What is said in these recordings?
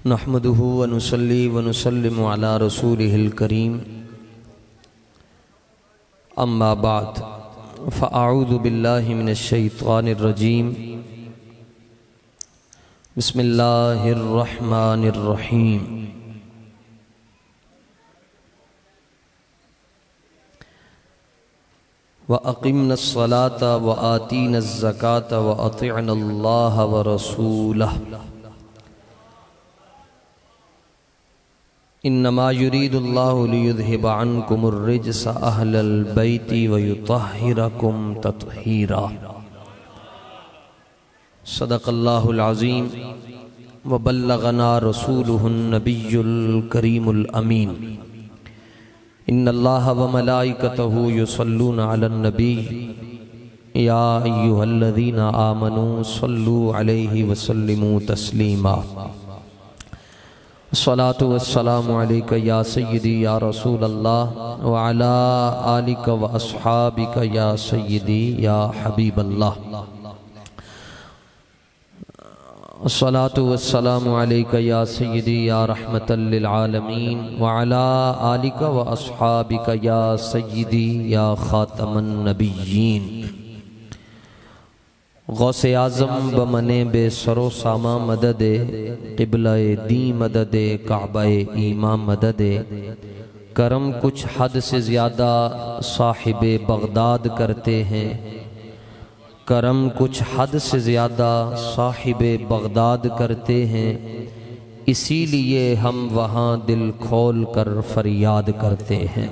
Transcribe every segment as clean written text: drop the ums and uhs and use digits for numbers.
नहमदुहु व नुसल्ली व नुसल्लिमु अला रसूलिहिल करीम अम्मा बाद फ़अऊज़ु बिल्लाहि मिनश शैतानिर रजीम बिस्मिल्लाहिर रहमानिर रहीम। व अक़िम्नस सलाता व आतीनज़ ज़काता व अतिअनल्लाह व रसूलह इन्नमा युरीदुल्लाहु लियुज़हिबा अन्कुमुर रिज्स अहलल बैति व युतह्हिरकुम तत्हीरा। सदक़ल्लाहुल अज़ीम व बल्लगना रसूलुहुन नबियुल करीमुल अमीन। इन्नल्लाह व मलाइकतहु युसल्लूना अलन नबी या अय्युहल्लज़ीना आमनू सल्लू अलैहि व सल्लिमू तस्लीमा। अस्सलातु वस्सलामु अलैका या सय्यदी या रसूल अल्लाह व अला आलिका व अस्हाबिका या सय्यदी या हबीब अल्लाह। अस्सलातु वस्सलामु अलैका या सय्यदी या रहमतल लिल आलमीन व अला आलिका व अस्हाबिका या सय्यदी या खातमन नबिय्यीन। गौसे आज़म बमने बेसरो सामा मददे क़िबला-ए दी मददे काबा-ए ईमा मददे करम कुछ हद से ज़्यादा साहिबे बगदाद करते हैं। करम कुछ हद से ज़्यादा साहिबे बगदाद करते हैं, इसीलिए हम वहाँ दिल खोल कर फरियाद करते हैं।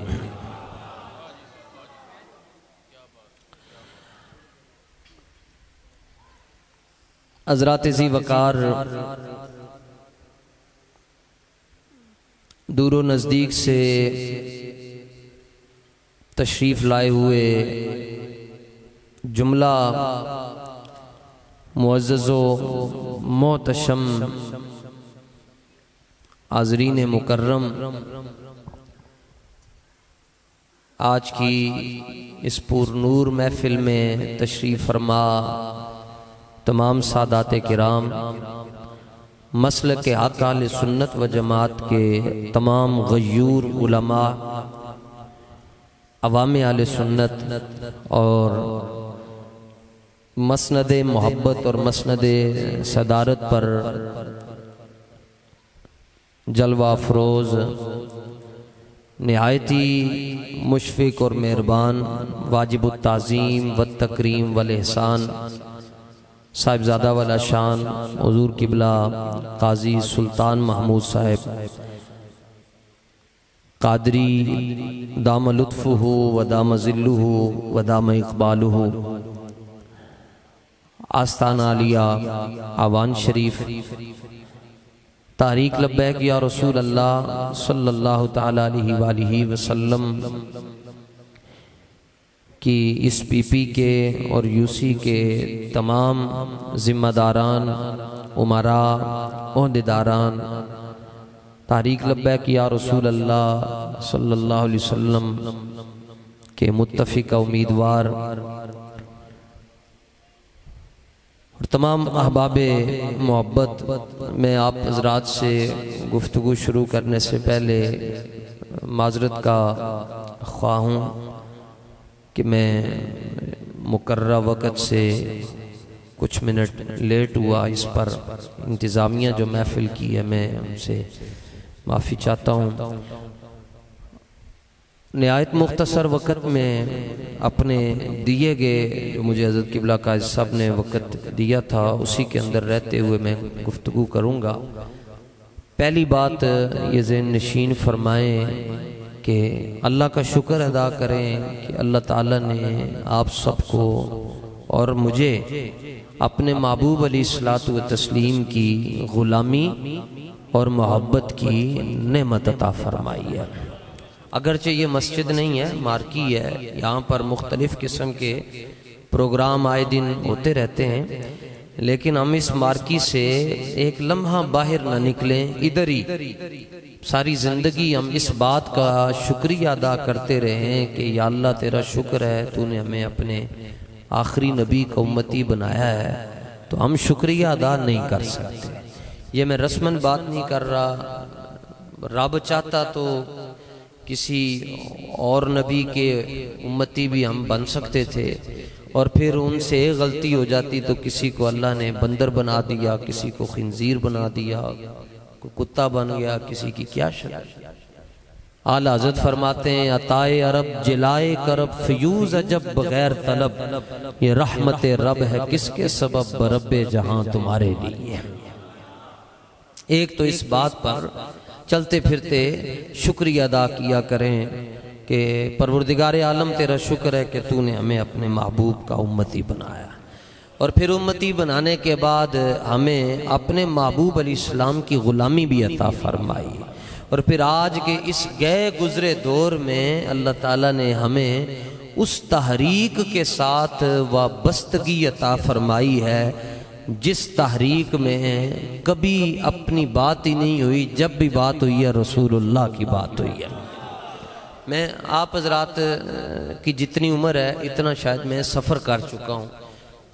हज़रात ज़ी वक़ार दूर नज़दीक से तशरीफ़ लाए हुए जुमला मुअज़्ज़ज़ो मोहतशम हाज़रीन मुकर्रम, आज की इस पुरनूर महफ़िल में तशरीफ़ फरमा तमाम सादाते किराम, मसलक के हक़ अहले सुन्नत व जमात के तमाम गयूर उलमा, अवाम अहले सुन्नत और मसनद मोहब्बत और मसनद सदारत पर जलवा अफरोज़ निहायती मुशफ़िक़ और मेहरबान वाजिबुत ताज़ीम व तकरीम वल एहसान साहिबजादा वाला शान हुज़ूर किबला काजी सुल्तान महमूद साहब कादरी दाम लुत्फ़ुहु व दाम ज़िल्लुहु व दाम इक़बालुहु आस्ताना आलिया आवान शरीफ तारीक लब्बैक या रसूल अल्लाह सल्लल्लाहु तआला अलैहि वसल्लम कि इस पीपी के और यूसी के तमाम ज़िम्मेदारान, उमरा, ओहदेदारान तारीक लब्बैक या रसूल अल्लाह सल्लल्लाहु अलैहि वसल्लम के मुत्तफ़िक़ उम्मीदवार और तमाम अहबाबे मोहब्बत, मैं आप हज़रात से गुफ्तगू शुरू करने से पहले माज़रत का ख्वाह हूँ कि मैं मुकर्रर वक़्त से कुछ मिनट लेट हुआ। इस पर इंतज़ामिया जो महफ़िल की है, मैं उनसे माफ़ी चाहता हूँ। निहायत मुख्तसर वक़्त में अपने दिए गए, जो मुझे हज़रत किबला काज़ी साहब ने वक़्त दिया था, उसी के अंदर रहते हुए मैं गुफ्तगू करूँगा। पहली बात ये ज़हन नशीन फरमाएँ कि अल्लाह का शुक्र अदा करें कि अल्लाह ताला ने आप सबको और मुझे अपने महबूब अलैहिस्सलातु व तस्लीम की ग़ुलामी और मोहब्बत की नेमत अता फरमाई है। अगरचे ये मस्जिद नहीं है, मार्की है, यहाँ पर मुख्तलिफ़ किस्म के प्रोग्राम आए दिन होते रहते हैं, लेकिन हम इस मार्की से एक लम्हा बाहर ना निकलें। इधर ही सारी ज़िंदगी हम इस बात का शुक्रिया अदा करते रहें कि या अल्लाह तेरा शुक्र है, तूने हमें अपने आखिरी नबी का उम्मती बनाया है। तो हम शुक्रिया अदा नहीं कर सकते। ये मैं रस्मन बात नहीं कर रहा, रब चाहता तो किसी और नबी के उम्मती भी हम बन सकते थे, और फिर उनसे एक गलती हो जाती तो किसी को अल्लाह ने बंदर बना दिया, किसी को खिंजीर बना दिया, कोई कुत्ता बन गया, किसी की क्या शक्ल। आला हज़रत फरमाते हैं अताए अरब जिलाए करब फ्यूज अजब बगैर तलब, ये रहमत रब है किसके सबब बरब्बे जहां तुम्हारे लिए। एक तो इस बात पर चलते फिरते शुक्रिया अदा किया करें कि परवरदिगार आलम तेरा शुक्र है कि तूने हमें अपने महबूब का उम्मती बनाया, और फिर उम्मती बनाने के बाद हमें अपने महबूब अलैहिस्सलाम की ग़ुलामी भी अता फरमाई, और फिर आज के इस गए गुजरे दौर में अल्लाह ताला ने हमें उस तहरीक के साथ वाबस्तगी अता फरमाई है जिस तहरीक में कभी अपनी बात ही नहीं हुई, जब भी बात हुई है रसूलुल्लाह की बात हुई है। मैं आप हजरात की जितनी उम्र है इतना शायद मैं सफ़र कर चुका हूँ।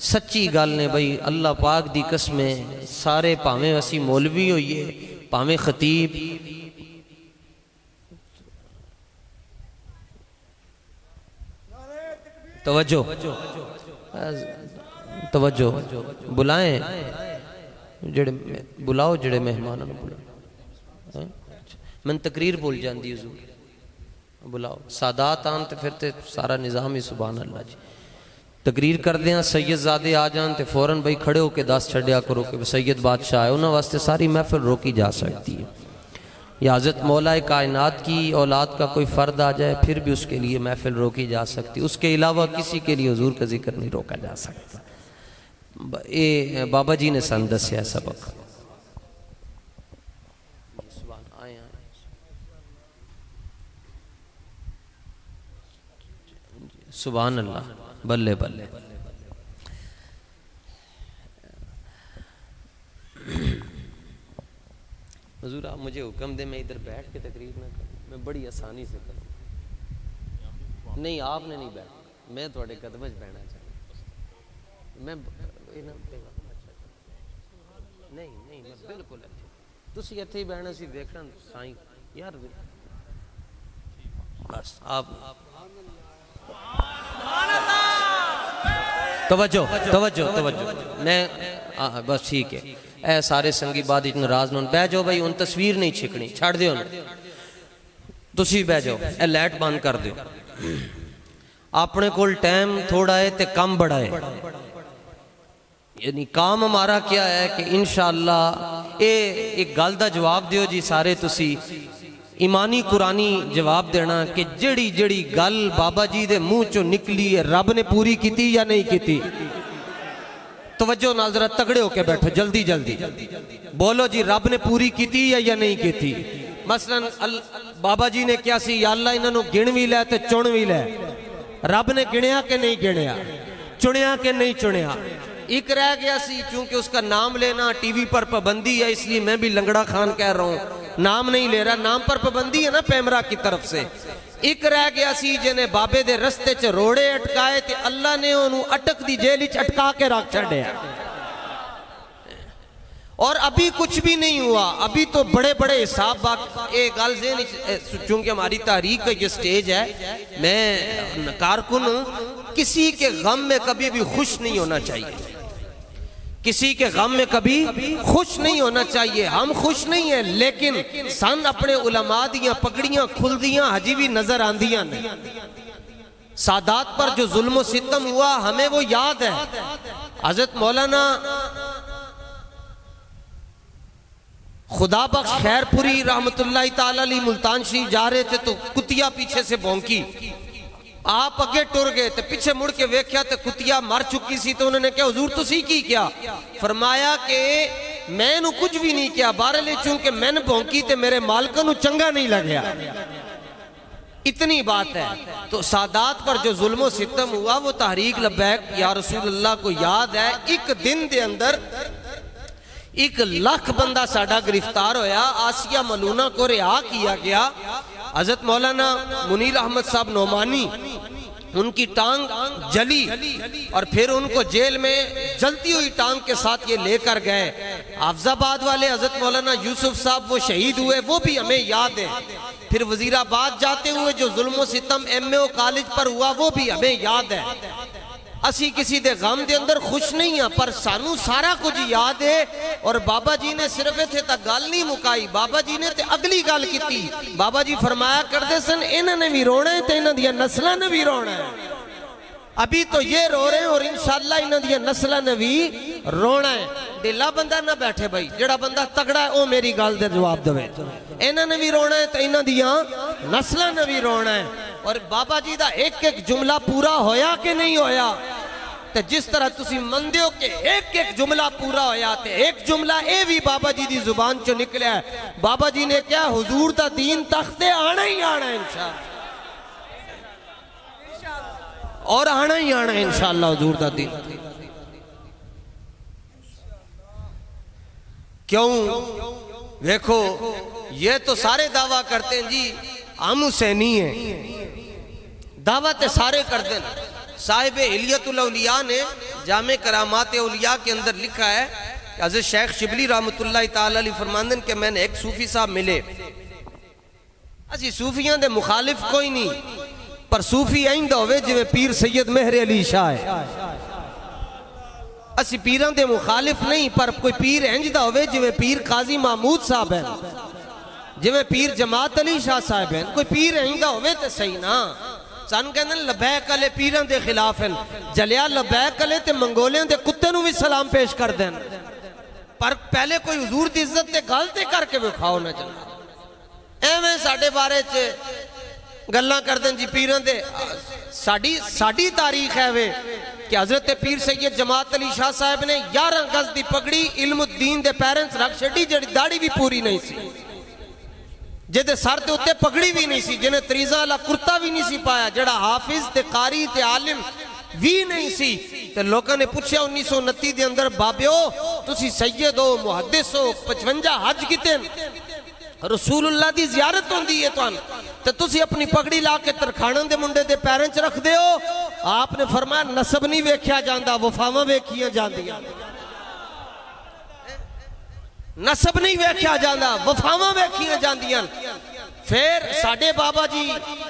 सच्ची गल ने भाई अल्लाह पाक दी कसमें सारे भावें असी मौलवी होइए भावें खतीब, तवज्जो तवज्जो बुलाएं जेड़े बुलाओ जेड़े मेहमान बुलाओ। मैं तकरीर बोल जाती हजूर, बुलाओ सादात आन तो फिर ते सारा निज़ाम ही सुभान अल्लाह जी। तकरीर करते हैं सैयदजादे आ जान तो फौरन भाई खड़े होकर दस छड़िया करो कि सैयद बादशाह है, उन्होंने वास्ते सारी महफिल रोकी जा सकती है। या हज़रत मौलाए कायनात की औलाद का कोई फ़र्द आ जाए फिर भी उसके लिए महफिल रोकी जा सकती, उसके अलावा किसी के लिए हुजूर का जिक्र नहीं रोका जा सकता। ये बाबा जी ने सन दसिया सबक। सुभान अल्लाह, बल्ले बल्ले। हुजूर आप मुझे हुक्म दे मैं इधर बैठ के तकरीर ना करूं, मैं बड़ी आसानी से करूं। नहीं आपने नहीं बैठ, मैं थोड़े कदम च बहना चाहता, मैं नहीं नहीं मैं बिल्कुल तुसी इत्थे ही बहना सी देखना साईं यार बस आप तवज्जो तवज्जो तवज्जो मैं बस ठीक है। ए सारे संगी बाद नाराज न बह जाओ भाई, उन तस्वीर नहीं छिकनी छड़ दियो, तुसी बह जाओ, ए लाइट बंद कर दियो। अपने कोल टाइम थोड़ा है ते काम बड़ा है, यानी काम हमारा क्या है कि इंशाअल्लाह ये एक गल दा जवाब दियो जी सारे तुसी ईमानी कुरानी जवाब देना कि जड़ी जड़ी गल बाबा जी दे मुंह चो निकली है रब ने पूरी की या नहीं की। तवज्जो नाल जरा तगड़े होके बैठो, जल्दी जल्दी बोलो जी रब ने पूरी की या नहीं की। मसलन बाबा जी ने क्या सी या अल्लाह इन्हों गिण भी लै ते चुन भी लै, रब ने गिणिया कि नहीं गिणिया, चुनिया कि नहीं चुनिया। एक रह गया सी क्योंकि उसका नाम लेना टीवी पर पाबंदी है, इसलिए मैं भी लंगड़ा खान कह रहा हूँ, नाम नहीं ले रहा, नाम पर पाबंदी है ना पैमरा की तरफ से। एक रह गया सी जिन्हें बाबे दे रस्ते च रोड़े अटकाए ते अल्लाह ने उन्होंने अटक दी जेल च अटका के रख छड़िया। और अभी कुछ भी नहीं हुआ, अभी तो बड़े बड़े हिसाब एक गल चूंकि हमारी तारीख का ये स्टेज है, मैं कारकुन हूं, किसी के गम में कभी भी खुश नहीं होना चाहिए, किसी के गम में कभी खुश नहीं होना चाहिए। हम खुश नहीं है लेकिन सन अपने उलमा दियां पगड़ियां खुलदियां हजी भी नजर आंदियां ने। सादात पर जो जुल्म सितम हुआ हमें वो याद है। हजरत मौलाना खुदा बख्श खैरपुरी रहमतुल्लाह ताला अलैह मुल्तान शरीफ जा रहे थे तो कुतिया पीछे से भौंकी, आप अगे टुर गए तो पीछे मुड़ के वेख्या तो कुतिया मर चुकी सी। तो उन्होंने कहा हुजूर तुसी की क्या? फरमाया कि मैंने कुछ भी नहीं किया, बारले चूंकि मैंने भौंकी तो मेरे मालक नू चंगा नहीं लग्या, इतनी बात है। तो सादात पर जो जुल्म सितम हुआ वो तहरीक लब्बैक या रसूलुल्लाह को याद है। एक दिन के अंदर 1 लाख बंदा साडा गिरफ्तार होया, आसिया मलूना को रिहा किया गया। हजरत मौलाना मुनीर अहमद साहब नोमानी उनकी टांग जली और फिर उनको जेल में जलती हुई टांग के साथ ये लेकर गए। हाफजाबाद वाले हजरत मौलाना यूसुफ साहब वो शहीद हुए, वो भी हमें याद है। फिर वजीराबाद जाते हुए जो जुल्म सितम MAO कॉलेज पर हुआ वो भी हमें याद है। असी किसी दे गम दे अंदर खुश नहीं हाँ, पर सानू सारा कुछ याद है। और बाबा जी ने सिर्फ इत्थे तक गल नहीं मुकाई, बाबा जी ने ते अगली गल की। बाबा जी फरमाया करते सन इन्होंने भी रोना है तो इन्हां दियां नस्लां ने भी रोना है। अभी तो ये रो रहे हैं और इंशाअल्लाह इन्हां दियां नस्लां ने भी रोना है। ढिला बंदा ना बैठे भाई, जेड़ा बंदा तगड़ा है वो मेरी गल दे जवाब देवे। इन्हां ने भी रोना है तो इन्हां दियां नस्लां ने भी रोना है। और बाबा जी दा एक एक जुमला पूरा होया कि नहीं होया? तो जिस तरह तुसी मनदे हो कि एक एक जुमला पूरा होया, ते एक जुमला ये भी बाबा जी दी जुबान चो निकलिया है। बाबा जी ने क्या, हुजूर दा दीन तख्ते आना ही आना है इंशाअल्लाह, और आना ही आना है इंशाअल्लाह हुजूर दा दीन। क्यों? देखो ये तो सारे दावा करते हैं जी हम हुसैनी हैं, दावा तो सारे करते हैं। साहिब हिलियतुल औलिया ने जामे करामात औलिया के अंदर लिखा है, हज़रत शेख शिबली रहमतुल्लाह ताला अलैह फरमांदे कि मैंने एक सूफी साहब मिले। असी सूफियां दे मुखालिफ कोई नहीं, पर सूफी इंज होवे जिवें पीर सैयद मेहर अली शाह है। असी पीरां दे मुखालिफ नहीं, पर कोई पीर इंज दा होवे जिवें पीर काजी महमूद साहब है, जिवें पीर जमात अली शाह साहब है। कोई पीर इंज दा होवे ते सही ना। सन कहंदे लबैक अले पीरां दे खिलाफ हैं, जलिया लबैक अले ते मंगोलियां दे कुत्ते नूं भी सलाम पेश कर देन, पर पहले कोई हुजूर दी इज्जत ते गल ते करके विखाओ ना। चल एवें साडे बारे च गल्लां करदे जी पीरां दे। साडी तारीख है वे कि हजरत पीर सैयद जमात अली शाह साहब ने 11 गज दी पगड़ी इल्मुद्दीन दे पैरें च रख छड़ी, जेड़ी दाढ़ी भी पूरी नहीं सी, जिहदे सर दे उत्ते पगड़ी भी नहीं सी, जिन्हें तरीजा वाला कुर्ता भी नहीं सी पाया, जेड़ा हाफिज ते कारी ते आलिम भी नहीं सी। ते लोगों ने पूछा 1929 दे अंदर, बाबियो तुसी सैयद हो, मुहद्दिस हो, 55 हज कीते, रसूलुल्लाह दी ज़ियारत होंदी है तुहानू, ते तुसी अपनी पगड़ी ला के तरखाणन दे मुंडे दे पैरें च रखदे हो। आपने फरमाया नसब नहीं वेख्या जांदा, वफावां वेखियां जांदियां। नसब नहीं वेख्या जांदा, वफावां वेखियां जांदियां। फिर साडे बाबा जी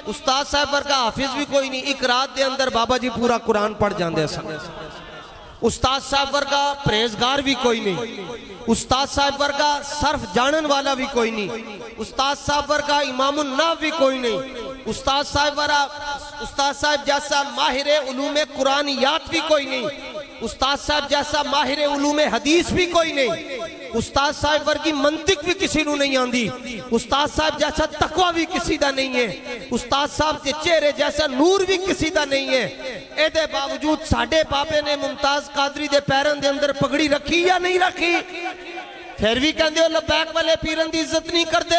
उस्ताद साहब वर्गा हाफिज भी कोई नहीं, एक रात दे अंदर बाबा जी पूरा कुरान पढ़ जांदे सन। उस्ताद साहब वर्गा परहेजगार भी कोई नहीं, उस्ताद साहब वर्गा सर्फ जानन वाला भी कोई नहीं, उस्ताद साहब वर्गा इमामुन नहव भी कोई नहीं, उस्ताद साहब जैसा माहिर उलूमे कुरानियात भी कोई नहीं, उस्ताद साहब जैसा माहिर उलूमे हदीस भी कोई नहीं, उस्ताद साहब वर्गी मंतिक भी किसी को नहीं आंदी, उस्ताद साहब जैसा तकवा भी किसी का नहीं है, उस्ताद साहब के चेहरे जैसा नूर भी किसी का नहीं है। एदे बावजूद साडे बाबे ने मुमताज कादरी दे पैरों दे अंदर पगड़ी रखी या नहीं रखी? फिर भी कहते हो लबैक वाले पीरन की इज्जत नहीं करते।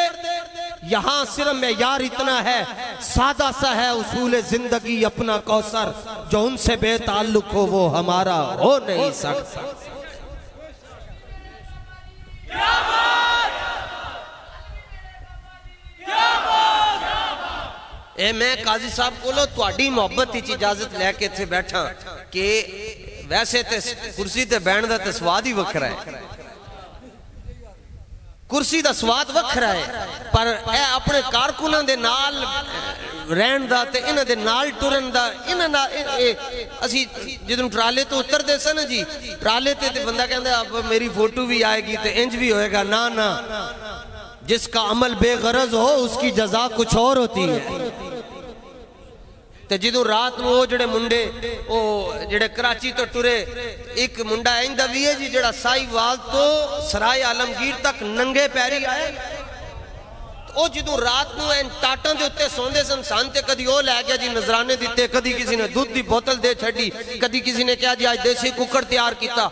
यहाँ सिर्फ मेयार इतना है, सादा सा है उसूल जिंदगी अपना कौसर, जो उनसे बेताल्लुक हो वो हमारा हो नहीं सकता। ए मैं काजी साहब कोलो तुहाडी मोहब्बत विच इजाजत लैके इत्थे बैठा कि वैसे ते कुर्सी ते बैठण दा ते स्वाद ही वखरा है, कुर्सी दा स्वाद वखरा है, पर ए अपने कारकुनां दे नाल रहन दा ते इन्हां दे नाल टुरन दा इन्हां नाल असी जदों ट्राले तो उतरदे सन जी, ट्राले ते बंदा कहंदा अब मेरी फोटो भी आएगी ते इंज भी होएगा। ना ना, जिसका अमल बेगरज हो उसकी जजा कुछ और होती है। ते जदों रात नूं ओ जेड़े मुंडे ओ जेड़े कराची तो टुरे, एक मुंडा इंदा भी है जी जेड़ा साहिवाल तो सराय आलमगीर तक नंगे पैरी आए, ओ जदों रात नूं एन टाटां दे उत्ते सोंदे सन, सन ते कदी ओ लै गया जी नजराने दिते, कदी किसी ने दूध दी बोतल दे छड्डी, कदी किसी ने कहा जी आज देसी कुकर तैयार किया,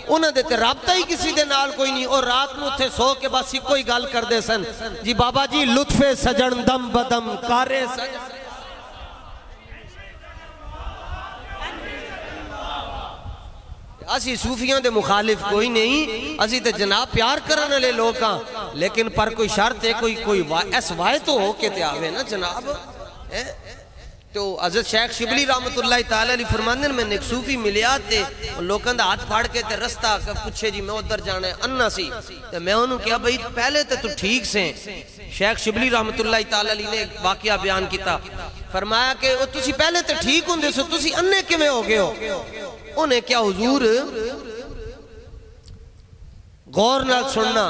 उन्हां दे ते राबता ही किसी दे नाल कोई नहीं। और रात नूं उत्थे सो के बस इको ही गल करदे सन जी, बाबा जी लुत्फे सजन दम बदम कारे सजन। असी सूफियां दे मुखालिफ कोई नहीं, असी तो जनाब प्यार करने वाले लोग हाँ, लेकिन पर कोई शर्त है, कोई इस वाय तो हो के ते आवे ना जनाब। तो हज़रत शेख शिबली रहमतुल्लाह तआला अलैह फरमांदे ने मैंने एक सूफी मिलिया ते लोगों का हाथ फाड़ के ते रस्ता पूछे जी मैं उधर जाना है अन्ना सी ते मैं उन्होंने कहा भाई पहले तो तू ठीक से शेख शिबली रहमतुल्लाह तआला अलैह ने एक वाकया बयान किया फरमाया कि तुसी पहले तो ठीक होंदे सो तुसी अन्ने किवें हो गए हो उन्हें क्या हुजूर गौर नाल सुनना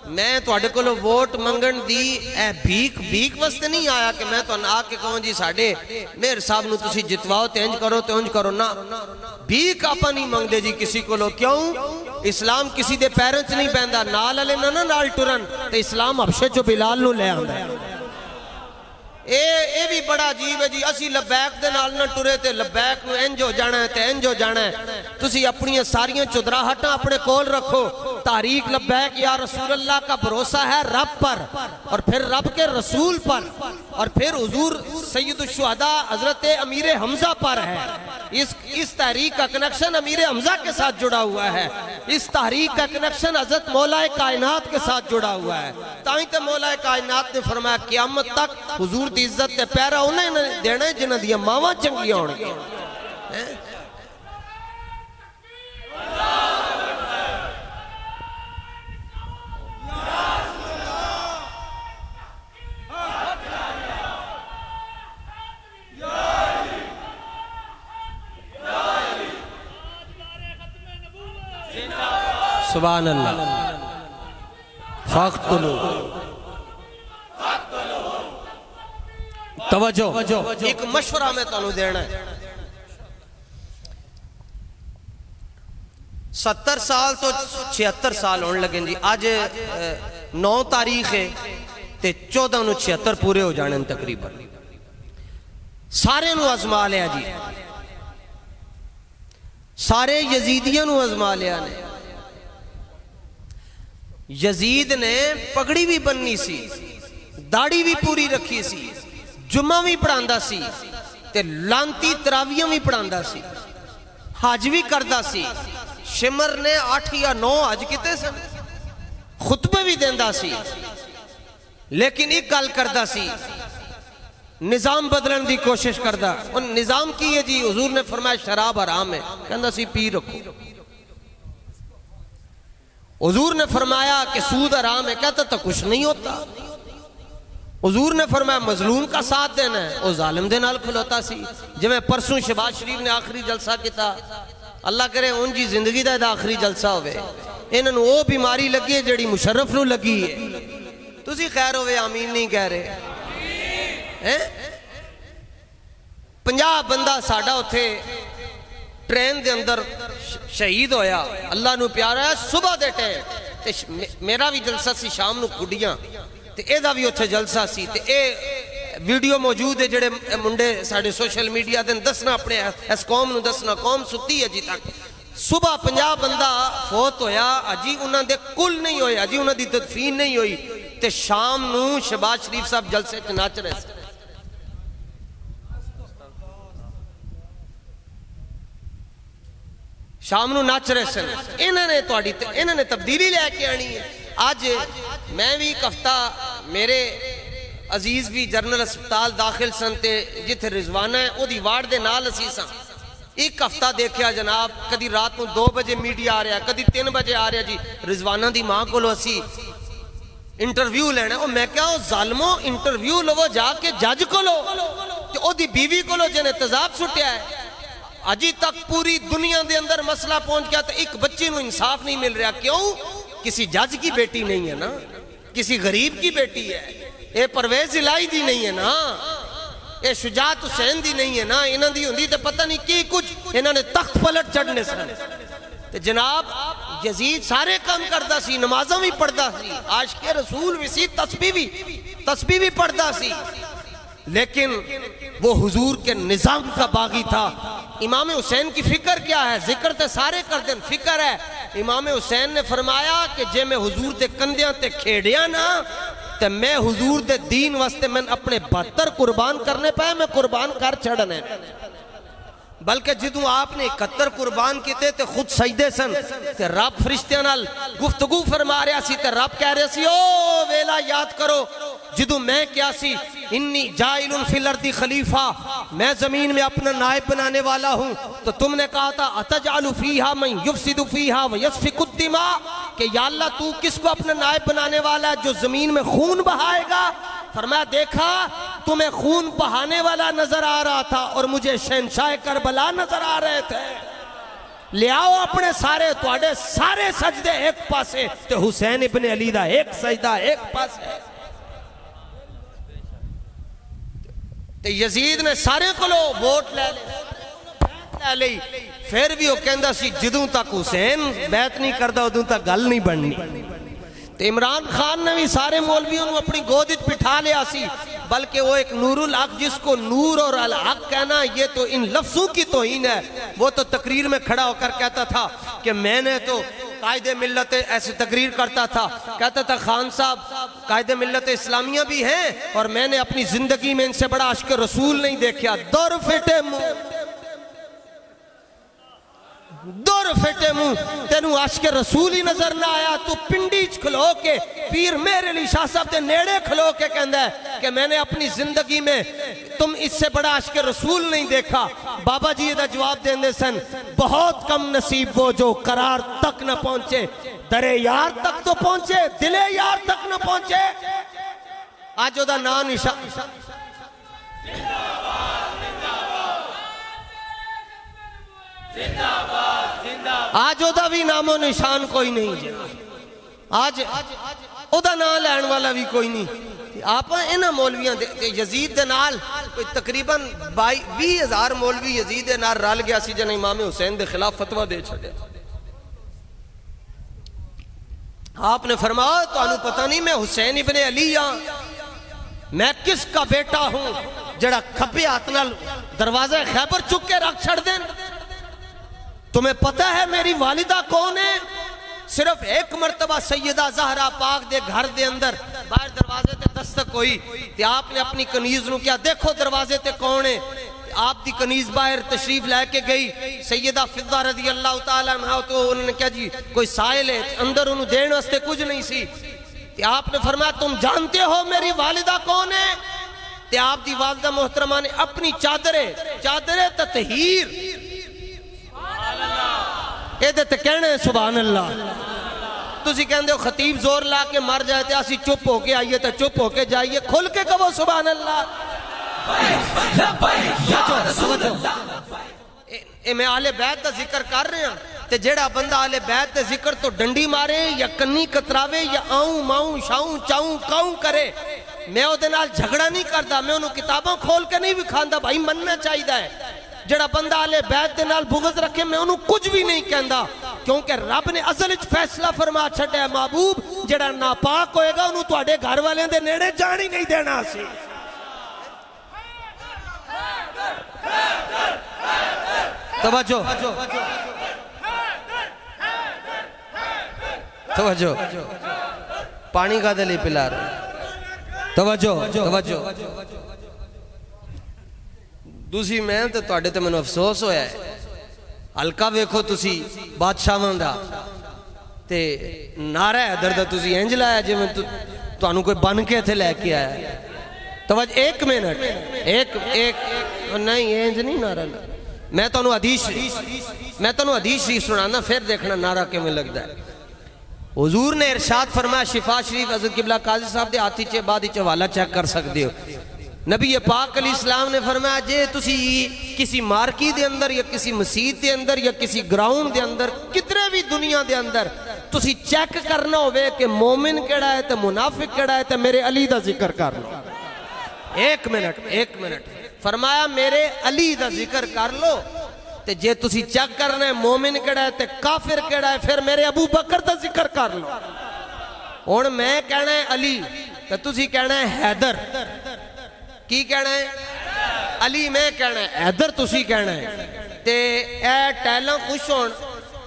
मैं तुहाडे कोलों वोट मंगण दी ए भीख भीख वास्ते नहीं आया कि मैं तुहानू आके कहूं जी साडे मेयर साहब नू तुसी जितवाओ ते इंज करो ना भीख आपां नहीं मंगदे जी किसी कोलों क्यों इस्लाम किसी दे पैरों च नहीं पैंदा नाल वाले ना नाल टुरन ते इस्लाम हबशे चो बिलाल नू ले आंदा ए भी बड़ा अजीब है जी असी लबैक दे नाल ना टुरे ते लबैक नू इंज हो जाना है ते इंज हो जाना है तुसी अपनी सारियां चुदराहटां अपने कोल रखो तारीख लबैक या रसूल अल्लाह का भरोसा है रब पर और फिर रब के रसूल पर और फिर हुजूर सैयदुल शुहदा हजरत अमीर हमजा पर है इस तहरीक का कनेक्शन अमीर हमजा के साथ जुड़ा हुआ है इस तहरीक का कनेक्शन हजरत मौलाए कायनात के साथ जुड़ा हुआ है ताई ते मौलाए कायनात ने फरमाया क़यामत तक हुजूर दी इज्जत ते पैरा उन्हें देना जिन्हां दी मावां चंगियां होणगियां सुभान अल्लाह फ़क़्तुलू तवज्जो एक मशवरा मैं तुहानू देना है 70 साल तो 76 साल होने लगे जी अज 9 तारीख है ते 14 नू 76 पूरे हो जाने तकरीबन सारे नू आजमा लिया जी सारे यजीदियों नू आजमा लिया ने यजीद ने पगड़ी भी बननी सी दाढ़ी भी पूरी रखी सी जुम्मा भी पढ़ांदा सी ते लांती तरावियां भी पढ़ांदा सी हज भी करदा सी शिमर ने 8 या 9 हज किते सन खुतबे भी देंदा सी लेकिन एक गल करदा सी निजाम बदलने की कोशिश करदा उन निजाम की है जी हुजूर ने फरमाया शराब हराम है कहंदा सी पी रखो हुजूर ने फरमाया कि सूद हराम है कहता तो कुछ नहीं होता हुजूर ने फरमाया मजलूम का साथ देना है वो जालिम दे नाल खलोता सी जिवें परसों शहबाज शरीफ ने आखिरी जलसा किया अल्लाह करे उनकी जिंदगी का आखिरी जलसा होवे इन्हां वो बीमारी लगी है जिहड़ी मुशर्रफ नूं लगी है तुसी खैर होवे आमीन नहीं कह रहे हैं 50 बंदा साडा उथे ट्रेन दे अंदर शहीद होया अल्लाह नू प्यारा है सुबह दे टाइम ते मेरा भी जलसा सी शाम नू खुडियां ते एदा भी उत्थे जलसा सी ते ए वीडियो मौजूद है जेड़े मुंडे साडे सोशल मीडिया दे दसना अपने इस कौम नू दसना कौम सुती है जी तक सुबह 50 बंदा फौत होया अजी उन्हां दे कुल नहीं होए अजी उन्हां दी तदफीन नहीं हुई ते शाम नू शहबाज शरीफ साहब जलसे च नाच रहे थे शाम नू नाच रहे सन इन्होंने तब्दीली लैके आनी है अज मैं भी एक हफ्ता मेरे अजीज भी जनरल अस्पताल दाखिल सन ते जिथे रिजवाना है ओदी वार्ड दे नाल असी सा एक हफ्ता देखा जनाब कदी रात को 2 बजे मीडिया आ रहा कदी 3 बजे आ रहा जी रिजवाना दी मां कोलों असी इंटरव्यू लेना और मैं क्या जालमो इंटरव्यू लवो जाके जज कोलो ते ओदी बीवी कोलो जिन्हें तेजाब सुटिया है अजी तक पूरी दुनिया के अंदर मसला पहुंच गया तो एक बच्ची को इंसाफ नहीं मिल रहा क्यों किसी जज की बेटी नहीं है ना किसी गरीब की बेटी है ये परवेज इलाही दी नहीं है ना ये शुजात हुसैन दी नहीं है ना इन्हां दी हुंदी ते पता नहीं की कुछ इन्होंने तख्त पलट चढ़ने सन ते जनाब यजीद सारे काम करता सी नमाज़ां भी पढ़ता सी आशिक़े रसूल भी सी तस्बीह भी पढ़ता सी लेकिन वो हुजूर के निजाम का बागी था इमाम हुसैन की फिक्र क्या है जिक्र तो सारे करते फिक्र है इमाम हुसैन ने फरमाया कि जे मैं हुजूर के कंधियां ते खेड़िया ना तो मैं हुजूर दे दीन वास्ते मैं अपने 72 कुर्बान करने पाए मैं कुर्बान कर छड़ने बल्कि जिदू आपने 71 कुर्बान किए तो खुद सजदे सन ते रब फरिश्तियां नाल गुफ्तगू फरमा रहा सी ते रब कह रहा सी ओ वेला वाकया याद करो जिदू मैं क्या सी इन्नी जाइलुन फिल अर्दी खलीफा, मैं जमीन में अपना नायब बनाने वाला हूं। तो तुमने कहा था अतजालु फीहा मन युफसिदु फीहा व यस्फिकु दिमा, कि या अल्लाह तू किसको अपना नायब बनाने वाला है जो जमीन में खून बहाएगा। फरमाया देखा तुम्हें खून बहाने वाला नजर आ रहा था और मुझे शहंशाह करबला नजर आ रहे थे। ले आओ अपने सारे तुहाडे सारे सजदे एक पासे ते हुसैन इब्ने अली दा एक सजदा एक पासे। ते यजीद ने सारे कोलों वोट ले ली, फिर भी वह कहता सी जदों तक हुसैन बैत नहीं करता उदों तक गल नहीं बननी। तो इमरान खान ने भी सारे मौलवियों को अपनी गोद विच बिठा लिया सी, बल्कि वो एक नूरुल हक जिसको नूर और अल हक कहना ये तो इन लफ्जों की तौहीन है। वो तो तकरीर में खड़ा होकर कहता था कि मैंने तो कायदे मिल्लत ऐसे तकरीर करता था, कहता था खान साहब कायदे मिल्लत इस्लामिया भी हैं और मैंने अपनी जिंदगी में इनसे बड़ा आशिक रसूल नहीं देखा। दौर फेटे मुंह, दौर फेटे मुंह, तेनू आशिक रसूल ही नजर ना आया। तू पिंडी च खलो के पीर मेरे अली शाह साहब के नेड़े खलो के कहता है कि मैंने अपनी जिंदगी में तुम इससे बड़ा आशिक रसूल नहीं देखा। बाबा जी का जवाब देंदे सन बहुत कम नसीब वो जो करार तक न पहुंचे, दरे यार तक तो पहुंचे दिले यार तक न पहुंचे। आज ओदा नाम निशान आज ओदा भी नामो निशान कोई नहीं, आज ओदा नाम लैन वाला भी कोई नहीं। आप इन्हां मौलवियां यजीद दे नाल कोई तकरीबन 20,000 मौलवी यजीद दे नाल रल गया सी जिन्हें इमाम हुसैन दे खिलाफ फतवा दे छड़िया। आपने फरमाया तुहानू पता नहीं मैं हुसैन इब्ने अली हां, मैं किसका बेटा हूं जड़ा खब्बे हाथ नाल दरवाजा खैबर चुक के रख छड़ देन। तुम्हें पता है मेरी वालिदा कौन है? सिर्फ एक मर्तबा सैयदा ज़हरा पाक दे घर दे अंदर बाहर दरवाजे ते दस्तक हुई ते आपने अपनी कनीज नू क्या देखो दरवाजे ते कौन है। आप दी कनीज बाहर तशरीफ लेके गई सैयदा फिदा रज़ी अल्लाह तआला अन्हा, तो उन्होंने क्या जी कोई साइल है अंदर उन्हें देने वास्ते कुछ नहीं सी। ते आपने फरमाया तुम जानते हो मेरी वालिदा कौन है? ते आप दी वालिदा मोहतरमा ने अपनी चादरे ततहीर कहते कहने सुभान अल्लाह। तुसी कहते हो खतीब जोर ला के मर जाए तो असी चुप होके आइए तो चुप होके जाइए, खुल के कहो सुभान अल्लाह। मैं आले बैत का जिक्र कर रहा ते जेड़ा बंदा आले बैत के जिक्र तो डंडी मारे या कन्नी कतरावे या आऊं माऊं शाऊं चाऊं काऊं करे, मैं ओदे नाल झगड़ा नहीं करता, मैं उन्होंने किताबों खोल के नहीं विखांदा। भाई मनना चाहिए है जड़ा बंदा आले बैत दे नाल बुग़्ज़ रखे मैं उन्होंने कुछ भी नहीं कहता, क्योंकि रब ने असल विच फैसला फरमा छड्या महबूब जड़ा नापाक होएगा उन्होंने तुहाडे घर वालें दे नेड़े जान ही नहीं देना। सी तवज्जो तवज्जो पानी का दिल पिला रहे, तवज्जो तवज्जो। दूसरी मैं तो तुहाडे ते मैनूं अफसोस होया है, हल्का वेखो तुसी बादशाहां दा ते नारा इधर दा तुसी इंज लाया जिवें तुहानूं कोई बन के इत्थे लैके आया। तवज्जो एक मिनट एक नहीं इंज नहीं नारा, मैं तुहानूं हदीस शरीफ सुनाना फिर देखना नारा किवें लगदा है। हुजूर ने इरशाद फरमाया शिफा शरीफ हज़रत किबला काजी साहब दे हाथी च बाद विच हवाला चेक कर सकते हो। नबी पाक अली इस्लाम ने फरमाया जे तुसी किसी मार्की दे अंदर या किसी मसीत दे अंदर या किसी ग्राउंड दे अंदर कितने भी दुनिया दे अंदर तुसी चेक करना होवे कि मोमिन केड़ा है तो मुनाफिक केड़ा है तो मेरे अली दा जिक्र कर लो। एक मिनट फरमाया मेरे अली दा जिक्र कर लो, ते जे तुसी चेक करना है मोमिन केड़ा है ते काफिर केड़ा है फिर मेरे अबू बकर दा जिक्र कर लो। हुण मैं कहना है अली तो तुसी कहना है हैदर, की कहना है अली, मैं कहना है हैदर तुसी कहना है। ते ए टैलां खुश होण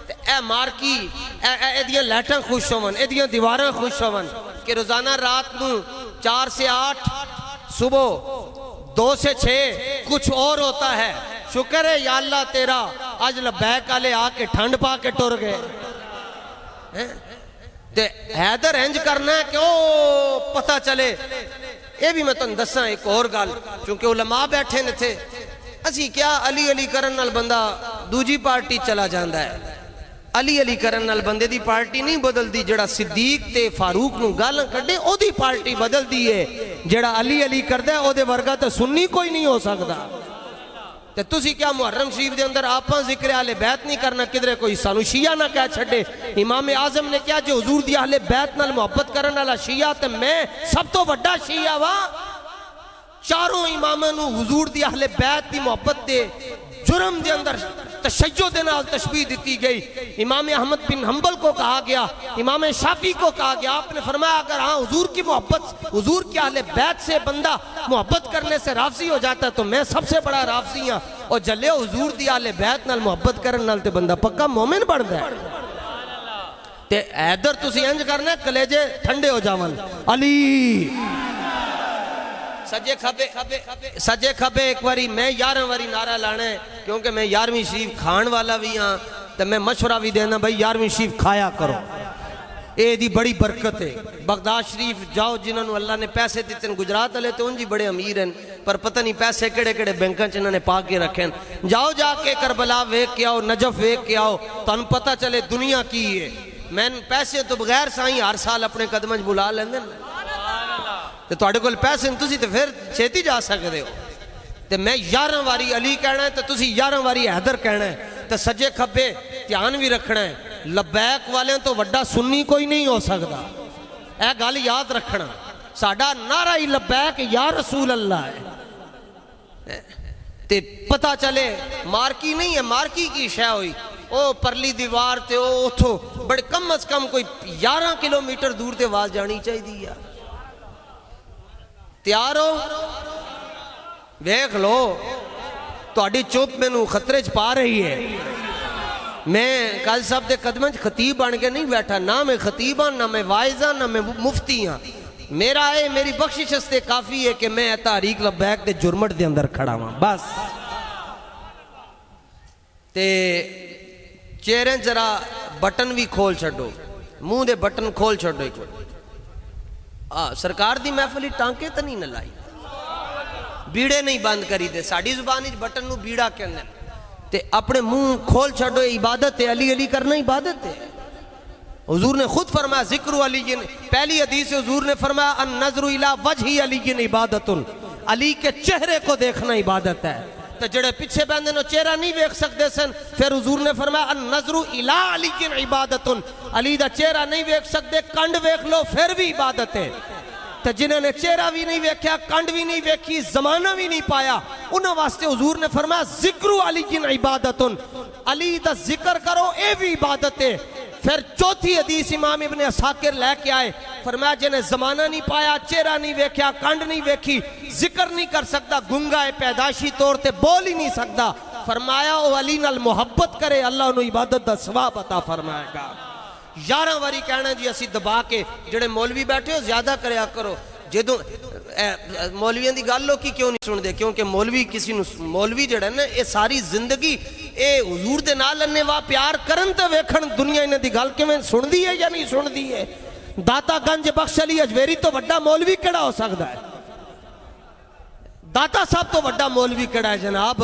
ते ए मार्की एदियां लाइटां खुश होवन, एदियां दीवारां खुश होवन कि रोजाना रात नूं 4 से 8 सुबह 2 से 6 कुछ और होता है। शुक्र है या अल्लाह तेरा आज लबैक वाले आके ठंड पा के टुर गए। ते हैदर इंज करना है कि ओ पता चले। ये भी मैं तुम दसा एक और गल, क्योंकि उलमा बैठे ने थे, असी क्या अली अली करन नाल बंदा दूजी पार्टी चला जाता है। अली अली करन नाल बंदे दी पार्टी नहीं बदलती। जड़ा सिद्दीक ते फारूक नूं गालां कड्डे ओदी पार्टी बदलती है। जड़ा अली अली करदा है ओदे वर्गा तो सुन्नी कोई नहीं हो सकता। ते तुसी क्या मुहर्रम शरीफ दे अंदर आपां जिक्र आले बैत नहीं करना, किधरे कोई सानू शिया ना कह छड्डे। इमाम आजम ने क्या जो हुजूर दी अहले बैत नाल मोहब्बत करन वाला शिया, ते मैं सब तो वड्डा शिया वा। चारों इमामां नूं हुजूर दी अहले बैत दी मोहब्बत दे जुर्म के अंदर तशय्यो दे नाल तशबीह दी गई। इमाम अहमद बिन हंबल को कहा गया, इमाम शाफी को कहा गया, आपने फरमाया अगर हाँ हुजूर की मोहब्बत, हुजूर के अहले बैत से बंदा मोहब्बत करने से राफजी हो जाता है तो मैं सबसे बड़ा राफजी हाँ। और जल्ले हुजूर दी अहले बैत नाल मोहब्बत करने नाल ते बंदा पक्का मोमिन बनदा है। ते हैदर तुसी इंज करना कलेजे ठंडे हो जावन। अली सजे खबे एक बारी मैं 11 बारी नारा लाना है, क्योंकि मैं 11वीं शरीफ खान वाला भी हाँ। तो मैं मशवरा भी देना भाई 11वीं शरीफ खाया करो, ये बड़ी बरकत है। बगदाद शरीफ जाओ, जिन्होंने अल्लाह ने पैसे दिते, गुजरात वाले तो उनजी बड़े अमीर हैं, पर पता नहीं पैसे केड़े केड़े बैंकों च इन्होंने पा के रखे हैं। जाओ जाके करबला वेख के आओ, नजफ वेख के आओ, तुहानू पता चले दुनिया की है। मैं पैसे तो बगैर साईं हर साल अपने कदम च बुला लेंदे ने, ते तुहाडे कोल पैसे तुसी ते फिर छेती जा सकते हो। ते मैं 11 बारी अली कहना है, तो तुसी 11 बारी हैदर कहना है। तो सजे खब्बे ध्यान भी रखना है, लबैक वाले तो वड्डा सुन्नी कोई नहीं हो सकता। यह गल याद रखना, साडा नारा ही लबैक या रसूल अल्लाह है। ते पता चले मार्की नहीं है, मार्की की शय हुई ओ परली दीवार ते उथों बड़े कम अज कम कोई 11 किलोमीटर दूर ते आवाज जानी चाहिए यार। तैयार हो? देख लो तुहाडी चुप मैनू खतरे च पा रही है। मैं कल साहब के कदम च खतीब बन के नहीं बैठा, ना मैं खतीब हाँ, ना मैं वाइज हाँ, ना मैं मुफ्ती हाँ। मेरा है मेरी बख्शिश से काफी है कि मैं तहरीक लबैक के जुर्मट के अंदर खड़ा हुआ बस। ते चेहरे जरा बटन भी खोल छो, मुंह दे बटन खोल छो एक बार। सरकार दी महफिल टांके तो नहीं न लाई, बीड़े नहीं बंद करी दे। साड़ी जुबान बटन नू बीड़ा कहंदे ते अपने मुंह खोल छो। इबादत है, अली अली करना इबादत है। हुजूर ने खुद फरमाया जिक्र अली, पहली हदीस हुजूर ने फरमाया अन नजरु इला वजही अली इबादतुन, अली के चेहरे को देखना इबादत है। तो जेड़े पीछे बहंदे नो चेहरा नहीं देख सकते सन, फिर हुजूर ने फरमाया अन नजरु इला अली इबादतुन, अली दा चेहरा नहीं देख सकते, कंड देख लो फिर भी इबादत है। तो जिन्होंने चेहरा भी नहीं वेख्या, कंड भी नहीं वेखी, जमाना भी नहीं पाया, उन्होंने वास्ते हुजूर ने फरमाया जिक्र अली इबादतुन, अली दा जिक्र करो ये भी इबादत है। फिर चौथी हदीस इमाम इब्ने असाकिर लेके आए, फरमाया जिन्हें जमाना नहीं पाया, चेहरा नहीं वेख्या, कंड नहीं वेखी, जिक्र नहीं कर सकता, गुंगा है, पैदाशी तौर पर बोल ही नहीं सकता, फरमाया वो अली नाल मोहब्बत करे, अल्लाह उन्हें इबादत दा सवाब अता फरमाएगा। 11 बारी कहना जी असी दबा के। जेड़े मौलवी बैठे हो ज्यादा करया करो, जो मौलवियों की गल लोग क्यों नहीं सुनते, क्योंकि मौलवी किसी मौलवी जड़ा ना ये सारी जिंदगी ये हुजूर दे नाल अन्नेवाह प्यार करन ते वेखण दुनिया इन्हां दी गल किवें सुनदी है या नहीं सुनदी है। दाता गंज बख्श अली अजमेरी तो वड्डा मौलवी केड़ा हो सकता है? दाता साहब तो वड्डा मौलवी केड़ा है जनाब?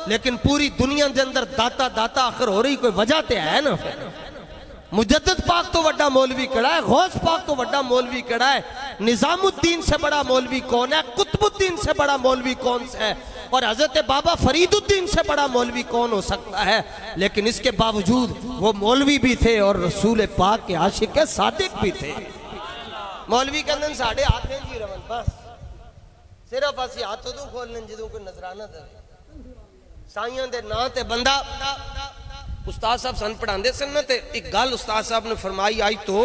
लेकिन पूरी दुनिया के अंदर दाता दाता आखिर हो रही कोई वजह तो है ना। मुजद्दिद पाक तो वड्डा मौलवी कड़ा है, गौस पाक तो वड्डा मौलवी कड़ा है, निजामुद्दीन से बड़ा मौलवी कौन है, कुतुबुद्दीन से बड़ा मौलवी कौन सा है, और हजरत बाबा फरीदुद्दीन से बड़ा मौलवी कौन हो सकता है। लेकिन इसके बावजूद वो मौलवी भी थे और रसूल पाक के आशिक सादिक भी थे। मौलवी कहते साढ़े हाथ जी रवन बस, सिर्फ असी हाथ उदू खोलने जो कोई नजराना दे साइयां दे नां ते बंदा। उस्ताद साहब सन पढ़ाते सन ना, तो एक गल उस्ताद साहब ने फरमाई, आज तो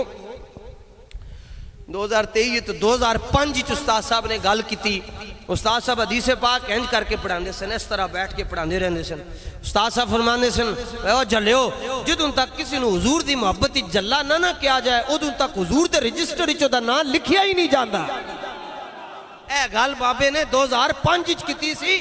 2023 तो 2005 उस्ताद साहब ने गल की। उस्ताद साहब हदीस पाक इंज करके पढ़ाते सन, इस तरह बैठ के पढ़ाते रहते सन। उस्ताद साहब फरमाते सन, जल्यो जदों तक किसी को हुजूर की मुहब्बत जल्ला ना किया जाए उदों तक हुजूर के रजिस्टर च नाम लिखिया ही नहीं जाता। यह गल बाबे ने 2005 की सी।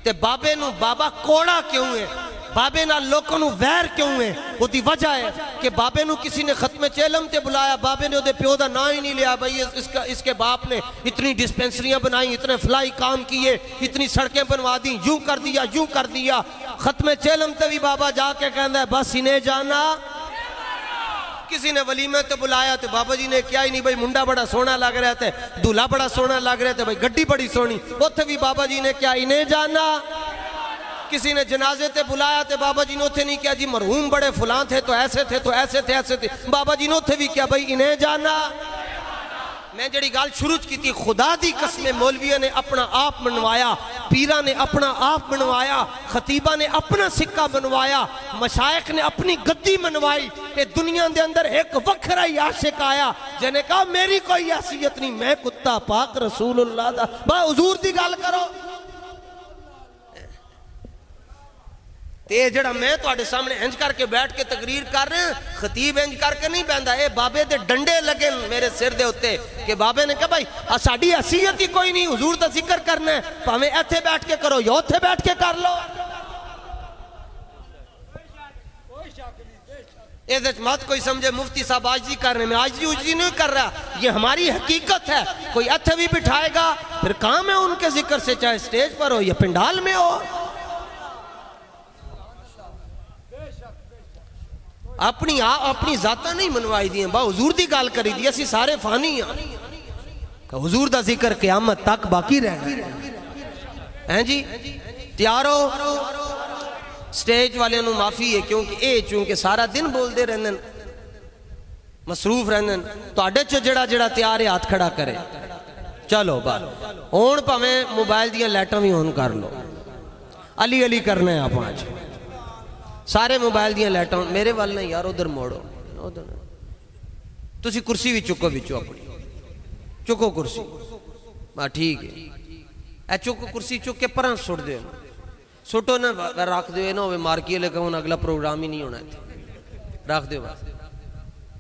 ते बाबे नू बाबा कोड़ा क्यों है? बाबे नाल लोगों नू वैर क्यों है? उसकी वजह है कि बाबे नू किसी ने खत्म चेलम ते बुलाया, बाबे ने उहदे प्यो दा नाम ही नहीं लिया। भाई इसके बाप ने इतनी डिस्पेंसरियां बनाई, इतने फलाई काम किए, इतनी सड़कें बनवा दी, यूं कर दिया, यूं कर दिया। खत्म चेलम ते भी बाबा जाके कहता है बस इन्हें जाना। किसी ने वलीमे तो बुलाया तो बाबा जी ने क्या ही नहीं, भाई मुंडा बड़ा सोहना लग रहा था, दूल्हा बड़ा सोहना लग रहा था, भाई गड्डी बड़ी सोहनी, उत्थे भी बाबा जी ने क्या इन्हें जाना। किसी ने जनाजे ते बुलाया तो बाबा जी ने उत्थे नहीं किया जी मरहूम बड़े फलां थे तो ऐसे थे, तो ऐसे थे, ऐसे थे। बाबा जी ने उत्थे भी क्या, भाई इन्हें जाना। मैं जड़ी गाल शुरू की थी, खुदा दी कसम मौलविया ने अपना आप बनवाया, पीरा ने अपना आप बनवाया, खतीबा ने अपना सिक्का बनवाया, मशाइख ने अपनी गद्दी बनवाई। ये दुनिया के अंदर एक वखरा ही आशिक आया जिन्हें कहा मेरी कोई हैसियत नहीं, मैं कुत्ता पाक रसूलुल्लाह दा। बा हुजूर दी गल करो। ते जड़ा मैं तुहाडे सामने इंज करके बैठ के तकरीर कर रहा, खतीब इंज करके नहीं बहंदा। ये बाबे दे डंडे लगे मेरे सिर दे उत्ते कि बाबे ने कहा भाई साडी हैसियत ही कोई नहीं, हुजूर दा जिक्र करना है, भावें इत्थे बैठ के करो या उत्थे बैठ के कर लो। ये मत कोई समझे मुफ्ती साहब आजी कर रहे, मैं आजी उजी नहीं कर रहा, ये हमारी हकीकत है। कोई इत्थे भी बिठाएगा फिर काम है उनके जिक्र से, चाहे स्टेज पर हो या पंडाल में हो। अपनी जाता नहीं मनवाई दी, बा हुजूर दी गल करी दी। असी सारे फानी हाँ, हुजूर दा जिक्र क़यामत तक बाकी रहना है जी। तैयार हो? स्टेज वाले नू माफी है क्योंकि ये चूंकि सारा दिन बोलते रहंदे, मसरूफ रहंदे। तुहाडे च जेड़ा जेड़ा तैयार है हाथ खड़ा करे। चलो बा हुण भावें मोबाइल दियां लाइटां भी ऑन कर लो, अली अली करना है आप आज सारे मोबाइल दियां लाइटां। मेरे वाल नहीं यार, उधर मोड़ो, उधर तुसी कुर्सी भी चुको, बिचो अपनी चुको कुर्सी, बा ठीक है। ए चुको कुर्सी चुक के पर सुट दो, सुटो ना रख दो, ना हो मार्की वाले कहूँ अगला प्रोग्राम ही नहीं होना इत्थे, रख दो बस।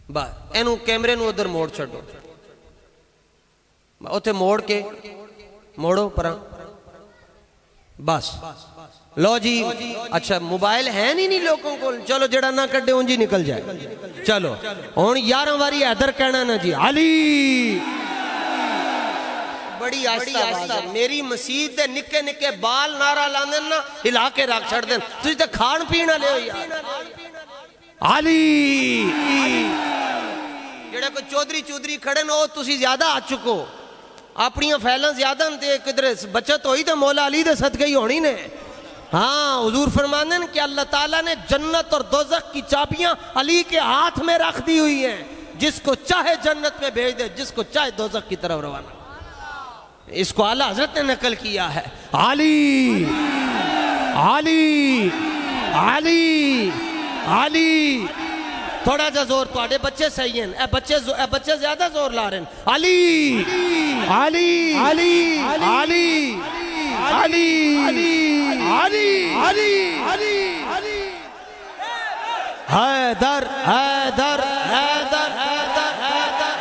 बा एनू कैमरे नू उधर मोड़ छड्डो, उत्थे मोड़ के मोड़ो पर बस। लो जी अच्छा मोबाइल है नहीं लोगों को, चलो जड़ा ना कड्डे उंज ही निकल जाए। चलो हुण 11 वारी हैदर कहना ना जी अली, बड़ी आस्ता। मेरी मसीत दे निक्के निक्के बाल नारा लांदे ना हिला के रख छड़ देन, तुसीं ते खाण पीण वाले हो यार। अली जेड़ा कोई चौधरी खड़े न, तुसीं ज्यादा आ चुको, अपनियां फैलां ज्यादा न, किधरे बचत होई तो मौला अली दे सदके ही होनी ने। हाँ हुजूर फरमाते हैं कि अल्लाह ताला ने जन्नत और दोज़ख की चाबियां अली के हाथ में रख दी हुई हैं, जिसको चाहे जन्नत में भेज दे, जिसको चाहे दोज़ख की तरफ रवाना। इसको आला हज़रत ने नकल किया है। अली अली अली अली, थोड़ा सा जोर, थोड़े बच्चे सही हैं, बच्चे ज्यादा जोर ला रहे हैं। अली अली अली अली अली अली अली अली हैदर हैदर हैदर हैदर हैदर।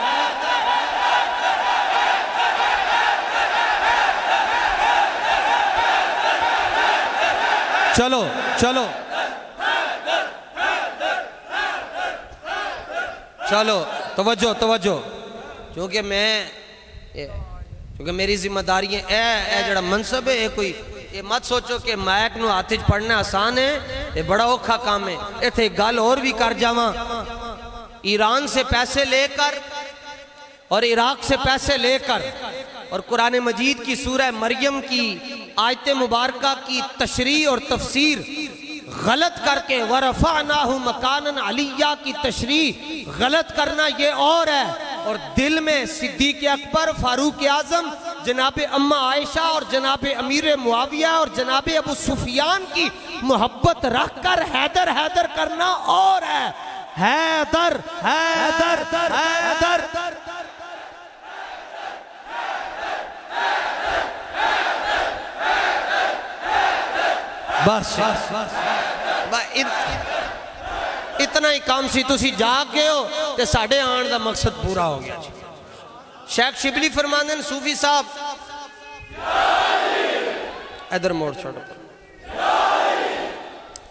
चलो चलो चलो तवज्जो तवज्जो, क्योंकि मेरी जिम्मेदारी है जड़ा मनसब है, कोई ये मत सोचो कि मैक नू हाथ च पढ़ना आसान है, ये बड़ा औखा काम है। इत्थे गल और भी कर जावा, ईरान से पैसे लेकर और इराक से पैसे लेकर और कुरान मजीद की सूरह मरियम की आयत मुबारका की तशरीह और तफसीर गलत करके वरफ़अनाहु मकानन अलिया की तशरीह गलत करना ये और है, और दिल में सिद्दीक़ अकबर, फारूक आज़म, जनाब अम्मा आयशा और जनाब अमीर मुआविया और जनाब अबू सुफियान की मोहब्बत रखकर हैदर हैदर करना और है। हैदर हैदर हैदर बस इतना ही काम सी, तुसी जाग गए हो तो साढ़े आने का मकसद पूरा हो गया। शेख शिबली फरमाते हैं सूफी साहब, इधर मोड़ छोड़ो,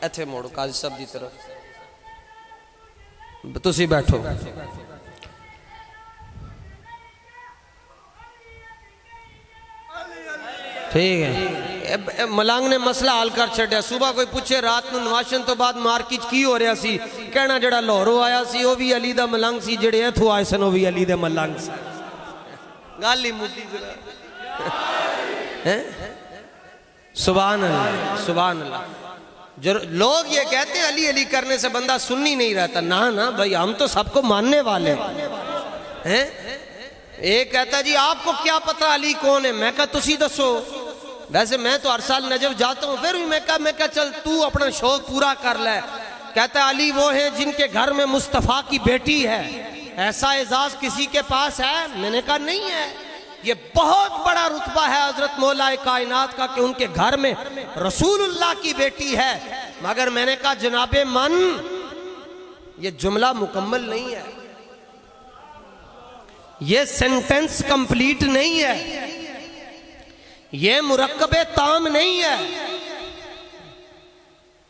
इत्थे मोड़ो काजी साहब की तरफ, तुसी बैठो। ठीक है, मलंग ने मसला हल कर छड़िया। सुबह कोई पूछे रात को नवाशन तो बाद मार्किट की हो रहा सी, कहना जड़ा लाहौरों आया सी वो भी अली दा मलंग सी, जेड़े इथों आए सन वो भी अली दे मलंग सी। गल ही मुद्दी है। सुभान अल्लाह, सुभान अल्लाह। जो लोग ये कहते हैं अली अली करने से बंदा सुन्नी नहीं रहता, ना ना भाई, हम तो सबको मानने वाले हैं। एक कहता जी आपको क्या पता अली कौन है, मैं कहा तुसी दसो। वैसे मैं तो हर साल नजफ जाता हूँ, फिर भी मैं कहा चल तू अपना शौक पूरा कर ले। कहता अली वो है जिनके घर में मुस्तफ़ा की बेटी है, ऐसा एजाज किसी के पास है? मैंने कहा नहीं है। ये बहुत बड़ा रुतबा है हजरत मौलाए कायनात का कि उनके घर में रसूलुल्लाह की बेटी है। मगर मैंने कहा जनाबे मन, ये जुमला मुकम्मल नहीं है, ये सेंटेंस कंप्लीट नहीं है, ये मुरक्कबे ताम नहीं है,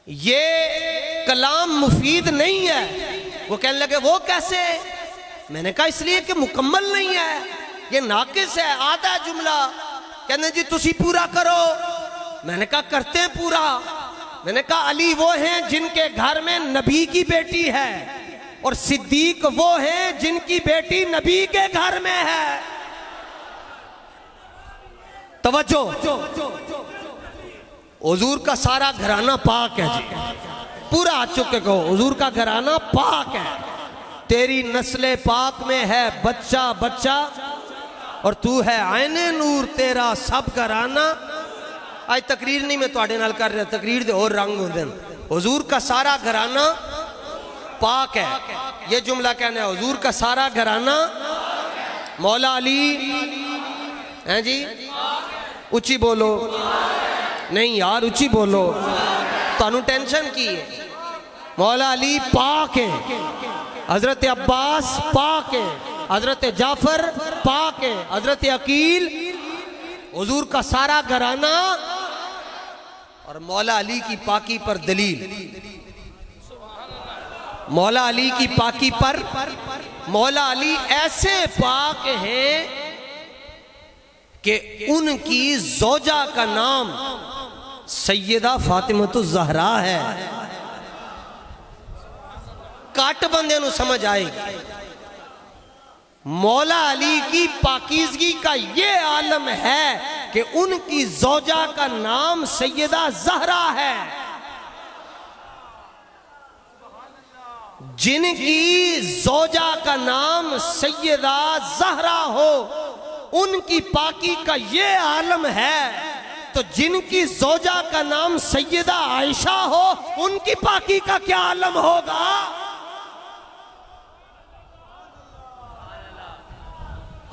ये कलाम मुफीद नहीं है। वो कहने लगे वो कैसे? मैंने कहा इसलिए कि मुकम्मल नहीं है, ये नाकिस है, आधा जुमला। कहने जी तुसी पूरा करो। मैंने कहा करते हैं पूरा। मैंने कहा अली वो हैं जिनके घर में नबी की बेटी है, और सिद्दीक वो हैं जिनकी बेटी नबी के घर में है। तवज्जो, हुजूर का सारा घराना पाक है जी, पूरा आ चुके को हुजूर का घराना पाक है। तेरी नस्ले पाक में है बच्चा बच्चा, और तू है आईने नूर, तेरा सब घराना। आज तकरीर नहीं मैं तुहाडे नाल कर रहा, तकरीर दे और रंग होंदे ने। हुजूर का सारा घराना पाक है, ये जुमला कहना है। हुजूर का सारा घराना मौला अली हैं जी, उची बोलो। नहीं यार उची बोलो, तानू टेंशन की है। मौला अली पाक है, हजरत अब्बास पाक है, हजरत जाफर पाक है, हजरत अकील, हुजूर का सारा घराना। और मौला अली की पाकी पर दलील, मौला अली की पाकी पर, मौला अली ऐसे पाक हैं कि उनकी जोजा का नाम सैयदा फातिमतुज ज़हरा है। काट बंदे नु समझ आएगी। मौला अली की पाकीज़गी का ये आलम है कि उनकी जोजा का नाम सैयदा ज़हरा है। जिनकी जोजा का नाम सैयदा ज़हरा हो, उनकी पाकी का ये आलम है। तो जिनकी जोजा का नाम सैयदा आयशा हो, उनकी पाकी का क्या आलम होगा?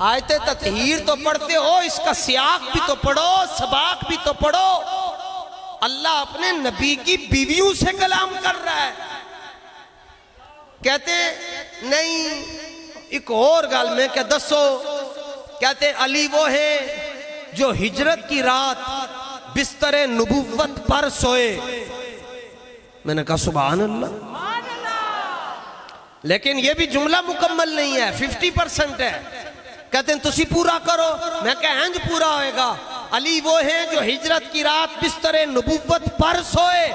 आयते ततहीर तो पढ़ते हो, इसका सियाक भी तो पढ़ो, सबाक भी तो पढ़ो। अल्लाह अपने नबी की बीवियों से कलाम कर रहा है। कहते नहीं एक और गल में क्या दसो। कहते अली वो है जो हिजरत की रात बिस्तरे नबुव्वत पर सोए। मैंने कहा सुभान अल्लाह। लेकिन यह भी जुमला मुकम्मल नहीं है, 50% है। कहते हैं तुसी पूरा करो। मैं कहा इंज पूरा होएगा। अली वो है जो हिजरत की रात बिस्तरे नबुव्वत पर सोए,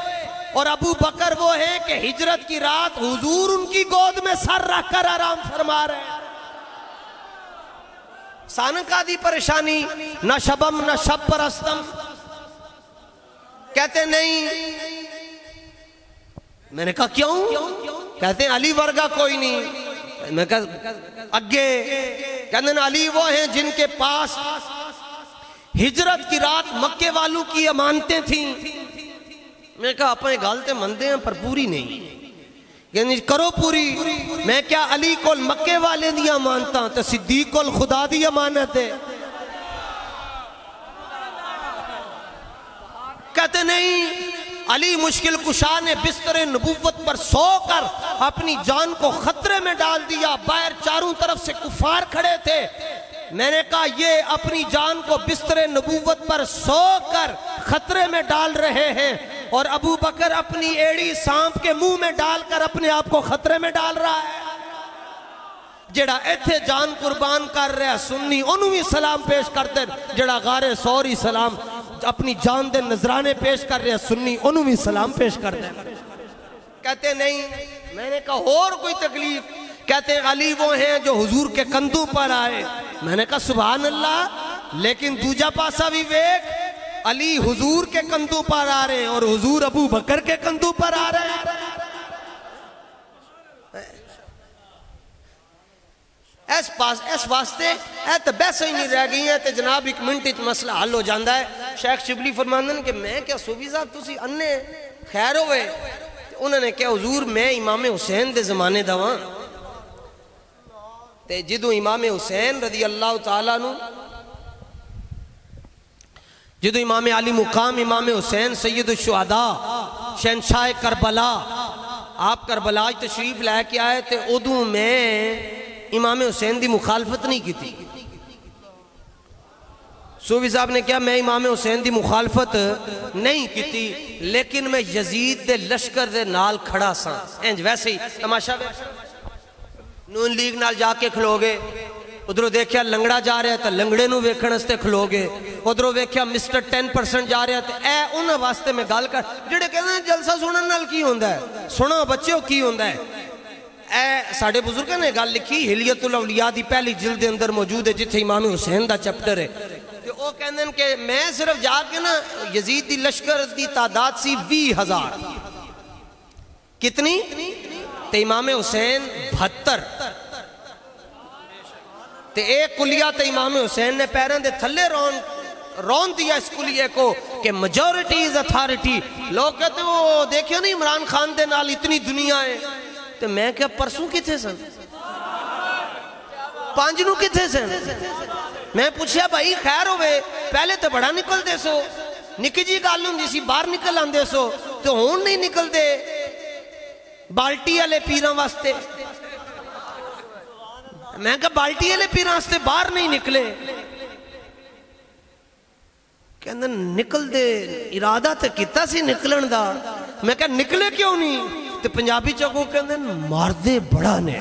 और अबू बकर वो है कि हिजरत की रात हुजूर उनकी गोद में सर रखकर आराम फरमा रहे हैं। सान का दी परेशानी, न शबम न शब परस्तम। कहते नहीं। मैंने कहा क्यों? कहते हैं अली वर्गा कोई नहीं। मैं कहा अगे। कहते हैं अली वो हैं जिनके पास हिजरत की रात मक्के वालों की अमानतें थीं। मैं कहा अपने गालते मनते हैं पर पूरी नहीं, यानी करो पूरी। मैं क्या अली को मक्के वाले दिया मानता, तो सिद्दीक को खुदा दी अमानत है। कहते नहीं, अली मुश्किल कुशा ने बिस्तरे नबुव्वत पर सोकर अपनी जान को खतरे में डाल दिया। बाहर चारों तरफ से कुफार खड़े थे। मैंने कहा ये अपनी जान को बिस्तरे नबुव्वत पर सोकर खतरे में डाल रहे हैं, और अबू बकर अपनी एड़ी सांप के मुंह में डालकर अपने आप को खतरे में डाल रहा है। जेड़ा इत्थे जान कुर्बान कर रहा सुन्नी ओनू भी सलाम पेश करते, जेड़ा गारे सौरी सलाम अपनी जान दे नजराने पेश कर रहा सुन्नी ओनू भी सलाम पेश करते। कहते नहीं, मैंने कहा और कोई तकलीफ? कहते अली वो हैं जो हुजूर के कंधों पर आए। मैंने कहा सुभान अल्लाह, लेकिन दूजा पासा भी वेख, अली हुजूर के कंधों पर आ रहे हैं और हुजूर अबू बकर के कंधों पर आ रहे हैं। इस वास्ते तो बहस ही नहीं रह गई है। तो जनाब एक मिनट मसला हल हो जाता है। शेख शिबली फरमांदे कि मैं क्या सूफी साहब तुसी अन्ने खैर होवे? उन्होंने क्या हुजूर मैं इमाम हुसैन दे जमाने दा वां। ते जिदों इमाम हुसैन रदी अल्लाह तआला नु, जिदों इमाम अली मुकाम इमाम हुसैन सैयद शुहदा शहनशाह करबला आप करबला तशरीफ लैके आए, तो उदों मैं इमाम हुसैन की मुखालफत नहीं की थी। सूफी साहब ने क्या मैं इमाम हुसैन की मुखालफत नहीं की थी, लेकिन मैं यजीद दे लश्कर दे नाल खड़ा सा। इंज वैसे ही तमाशा नून लीग नाल जाके खलोगे, उधरों देखा लंगड़ा जा रहा तो लंगड़े नूं वेखण वास्ते खलोगे, उधरों वेख्या मिस्टर 10% जा रहा तो ए उन्हां वास्ते मैं गल कर जेड़े कहंदे जलसा सुनन नाल की हुंदा है। सुनो बच्चों की हुंदा है। ए साडे बुजुर्गों ने गल लिखी हिलियतुल औलिया दी पहली जिल्द दे अंदर मौजूद है, जिथे इमाम हुसैन दा चैप्टर है। तो वो कहंदे कि मैं सिर्फ जाके ना यजीद दी लश्कर दी तादाद सी 20,000। कितनी? ते इमाम हुसैन 72। ते एक कुलिया तो इमाम हुसैन ने पैरों के थले रौन दिया इस कुलिये को कि मेजोरिटी इज अथॉरिटी। लोग कहते वो देखियो नहीं इमरान खान दे नाल इतनी दुनिया है। तो मैं क्या परसों किथे सन, 5 नूं किथे सन? मैं पूछया भाई खैर होवे, पहले तो बड़ा निकलते सो, निकी जी गल हुंदी सी बाहर निकल आंदे सो, तो हुण नहीं निकलते बाल्टी वाले पीरां वास्ते। मैं कहा बाल्टी वाले पीरां वास्ते बाहर नहीं निकले? कहंदे निकल दे इरादा तो किता सी निकलन दा। मैं कहा निकले क्यों नहीं? तो पंजाबी चों कहंदे मारदे बड़ा ने,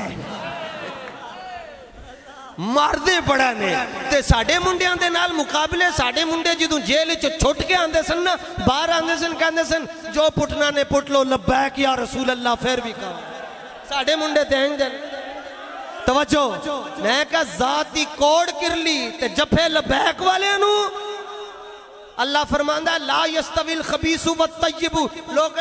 मारदे बड़ा ने। ते साडे मुंडियां दे नाल मुकाबले साडे मुंडे जदों जेल च छुट के आंदे सन ना, बाहर आंदे सन, कहंदे सन जो पुटना ने पुट लो लब्बैक या रसूल अल्लाह। फिर भी कहा साडे मुंडे ते इंज तवज्जो। मैं कहा जात दी कोड़ किरली ते जफे लब्बैक वाले नू अल्लाह फरमांदा ला यस्तविल खबीसु व तय्यबु। लोग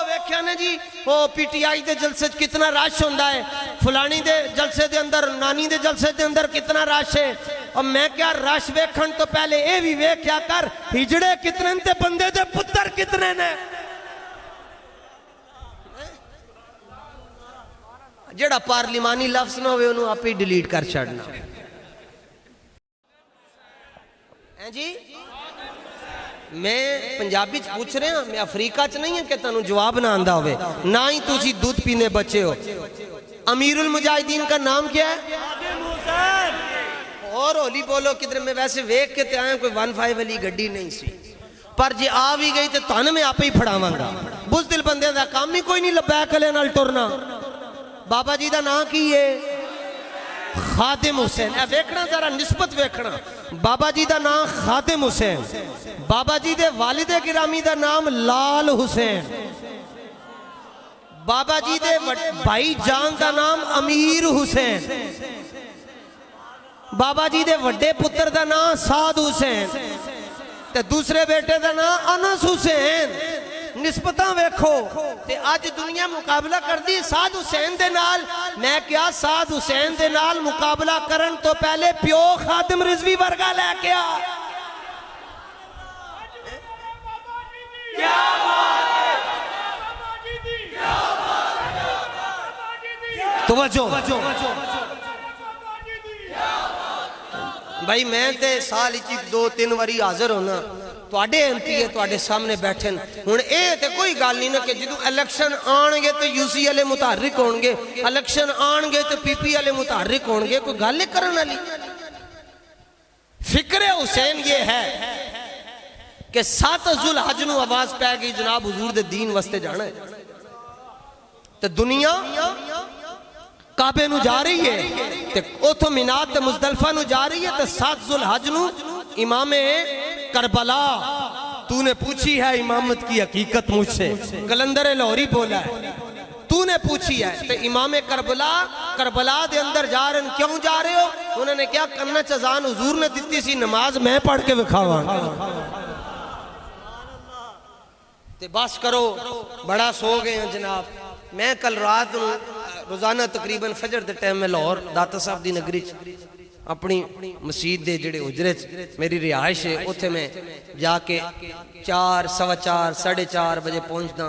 वेख्या ने जी वो पीटीआई दे जलसे कितना रश होंदा है, फलानी दे जलसे दे अंदर नानी दे जलसे दे अंदर कितना रश है। और मैं क्या रश वेखण तो पहले ये भी वेख्या कर हिजड़े कितने ते बंदे दे पुत्र कितने ने। जेड़ा पार्लिमानी लफ्ज ना होवे उन्होंने आप ही डिलीट कर छड़ना है जी। मैं पंजाबी च पूछ रहा, मैं अफ्रीका च नहीं है कि तुहानू जवाब ना आंदा होवे, ना ही तुसी दूध पीने बच्चे हो। अमीरुल मुजाहिदीन का नाम क्या है? और होली बोलो किधर। मैं वैसे वेख के आया कोई 15 वाली गड्डी नहीं सी, पर जे आ भी गई तो तुहानू मैं आपे ही फड़ावांगा। बुज़दिल बंदे दा काम ही कोई नहीं लब्बैक वाले नाल टुरना। बाबा जी का नाम की है? खादिम हुसैन। वेखना जरा निस्बत वेखना। बाबा जी का नाम खादिम हुसैन, बाबा जी दे वालिदे गिरामी का नाम लाल हुसैन, बाबा जी दे भाई जान का नाम अमीर हुसैन, बाबा जी दे वड्डे पुत्र का नाम साद हुसैन, ते दूसरे बेटे का नाम अनस हुसैन। निस्बतां वेखो ते अज दुनिया मुकाबला करती साद हुसैन दे नाल। मैं क्या साद हुसैन दे नाल मुकाबला करन तो पहले प्यो खादिम रिजवी वर्गा लैके आ। तवज्जो भाई, मैं ते साल 2-3 बारी हाजिर होना, तुहाडे एमपी है तुहाडे सामने बैठे। हुण ये तो कोई गल नहीं ना कि जो इलेक्शन आएंगे तो यूसी वाले मुतहरिक होंगे, इलेक्शन आएंगे तो पीपी वाले मुतहरिक होंगे। कोई गल करने वाली? फिक्र हुसैन ये है कि 7 जुलहज नूं आवाज पै गई जनाब हुजूर दे दीन वास्ते जाना है, तो दुनिया काबे नूं जा रही है, ते उथों मीनात ते मुज़दलिफा नूं जा रही है, तो 7 जुलहज नूं इमामे करबला, तूने पूछी है इमामत की हकीकत मुझसे, कलंदर लाहौरी बोला है, तूने पूछी है। तो इमाम करबला दे अंदर जा रहे हैं, क्यों जा रहे हो? उन्होंने क्या करना चजान हुजूर ने दी सी, नमाज मैं पढ़ के विखावा। ते बस करो, बड़ा सो गए हैं जनाब। मैं कल रात रोजाना तकरीबन फजर के टाइम में लाहौर दाता साहब की नगरी अपनी मसीत के जेड़े उजरे मेरी रिहाइश है, उत्थे मैं जाके 4, 4:15, 4:30 बजे पहुंचदा।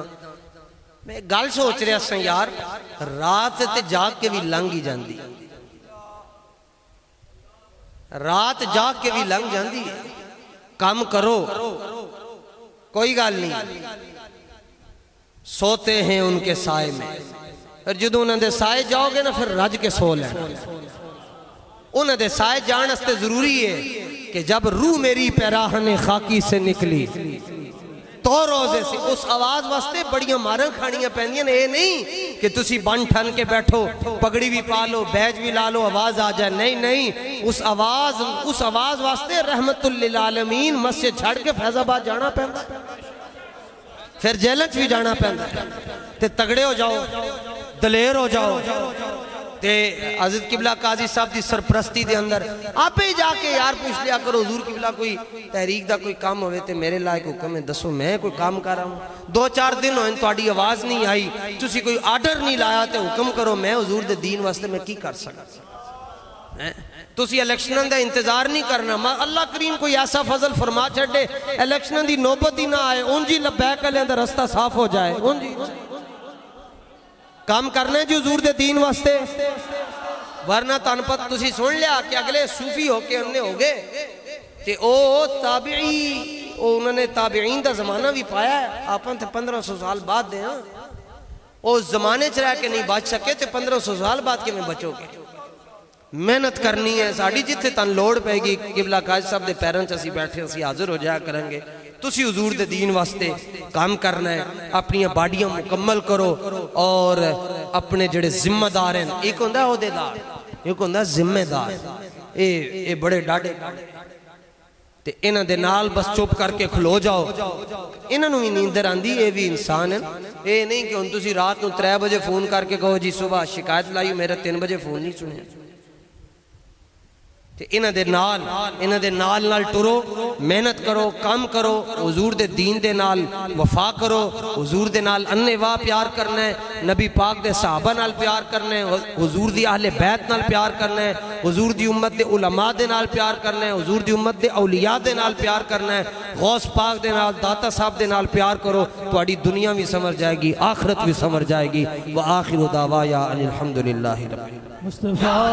मैं गल सोच रहा सा यार, रात ते जाग के भी लंघ ही जाती, रात जाग के भी लंघ जाती है। काम करो, कोई गल नहीं, सोते हैं उनके साए में, और जो उन्होंने साए जाओगे ना फिर रज के सो लेना। उन्होंने साए जान वास्ते जरूरी है कि जब रूह मेरी पैराहने खाकी से निकली तो रोजे से, उस आवाज वास्ते बड़ियां मारां खानियां पैंदियां ने। ये नहीं कि तुसी बन ठन के बैठो, पगड़ी भी पा लो, बैज भी ला लो, आवाज आ जाए। नहीं नहीं, उस आवाज वास्ते रहमतुल लिल आलमीन मस्जिद छड़ के फैजाबाद जाना पैंदा, फिर जेल च भी जाना पैंदा। ते तगड़े हो जाओ, दलेर हो जाओ। ते हज़रत किबला काजी साहब की सरपरस्ती के अंदर आपे ही जाके यार पूछ लिया करो, हुजूर किबला कोई तहरीक का कोई काम होवे ते मेरे लायक हुक्म है, दसो मैं कोई काम कर रहा हूँ। 2-4 दिन होए तुहाडी आवाज़ नहीं आई, तुसी कोई आर्डर नहीं लाया, तो हुक्म करो, मैं हुजूर दे दीन वास्ते मैं की कर सकदा। तुसी इलेक्शन का इंतजार नहीं करना, अल्लाह करीम कोई ऐसा फजल फरमा छे इलेक्शन की नौबत ही ना आए, उंज ही लबैक वाले दा रास्ता साफ हो जाए। उंज ही काम करना है जी हुजूर दे दीन वास्ते, वरना तुहानू पता तुसी सुन लिया कि अगले सूफी होके हमने हो गए, ते ओ ताबिई, उन्होंने ताबिईन का जमाना भी पाया है। आपन ते 1500 साल बाद दे, उस जमाने च रह के नहीं बच सके, तो 1500 साल बाद किवें बचोगे? मेहनत करनी है साड़ी, जिथे तन लोड़ पैगी किबला काजी साहब के पैरों च असीं बैठे असीं हाजिर हो जाया करांगे। तुसी हुजूर दे दीन वास्ते काम करना है, अपनी बाड़ियां मुकम्मल करो, और अपने जेड़े जिम्मेदार हैं, एक होंदा ओहदेदार, एक होंदा जिम्मेदार, ये बड़े डाढ़े ते इन्हां दे नाल बस चुप करके खलो जाओ। इन्हां नूं भी नींदर आंदी, ये भी इंसान है। ये नहीं कि हुण तुसी रात नूं 3 बजे फोन करके कहो जी सुबह शिकायत लाई, मेरा 3 बजे फोन नहीं सुनिया। इन्हां दे नाल टुरो, मेहनत करो, काम करो, हुजूर दे दीन दे नाल वफा करो। हुजूर दे नाल अन्नेवाह प्यार करना है, नबी पाक दे सहाबा नाल प्यार करना है, हुजूर दी अहले बैत नाल प्यार करना है, हुजूर दी उम्मत दे उलमा दे नाल प्यार करना है, हुजूर दी उम्मत दे औलिया दे नाल प्यार करना है, गौस पाक दे नाल, दाता साहब दे नाल प्यार करो। तुहाडी दुनिया भी समझ जाएगी, आखिरत भी समझ जाएगी। व आखिरु दावाया अनिल हम्दुलिल्लाहि रब्बिल आलमीन।